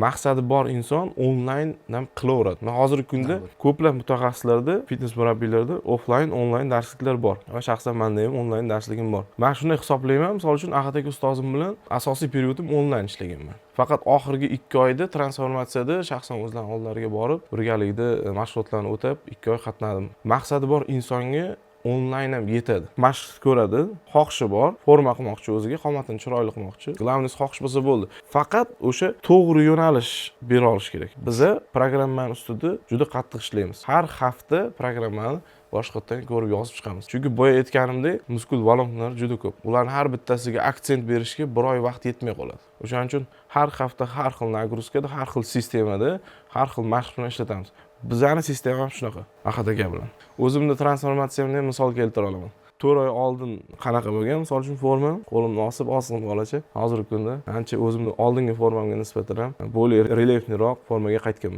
maqsadi bor inson onlayn ham qilaveradi. Men hozirgi kunda ko'plab mutaxassislarda, fitnes murabbiylarda offlayn, onlayn darsliklar bor. Va shaxsan menda ham onlayn darsligim bor. Men shunday hisoblayman, misol uchun Ahad aka ustozim bilan asosiy periodim onlayn ishlaganman. Faqat oxirgi 2 oyda transformatsiyada shaxsan o'zlaring oldilariga borib, birgalikda mashg'ulotlarni o'tab 2 oy qatnadim. Maqsadi bor insonga onlayn ham yetadi. Mashq ko'radi, xohishi bor, forma qilmoqchi o'ziga, qomatini chiroyli qilmoqchi. Glavnis xohish bo'lsa bo'ldi. Faqat o'sha to'g'ri yo'nalish bera olish kerak. Biza programmani ustida juda qattiq ishlaymiz. Har hafta programmani boshqatdan ko'rib yozib chiqamiz. Chunki boya aytganimdek, muskul volonkalar juda ko'p. Ularning har bittasiga aksent berishga 1 oy vaqt yetmay qoladi. O'shaning uchun har hafta har xil nagruzkada, har xil sistemada, har xil mashq bilan ishlatamiz. Bizning sistema ham shunaqa. Ahad aka bilan. O'zimni transformatsiyamni misol keltira olaman. 4 oy oldin qanaqa bo'lgan, misol uchun formam, qo'limni osib ozg'in bolacha. Hozirgi kunda ancha o'zimni oldingi formamga nisbatan ham bo'lib relyefniroq formaga qaytganman.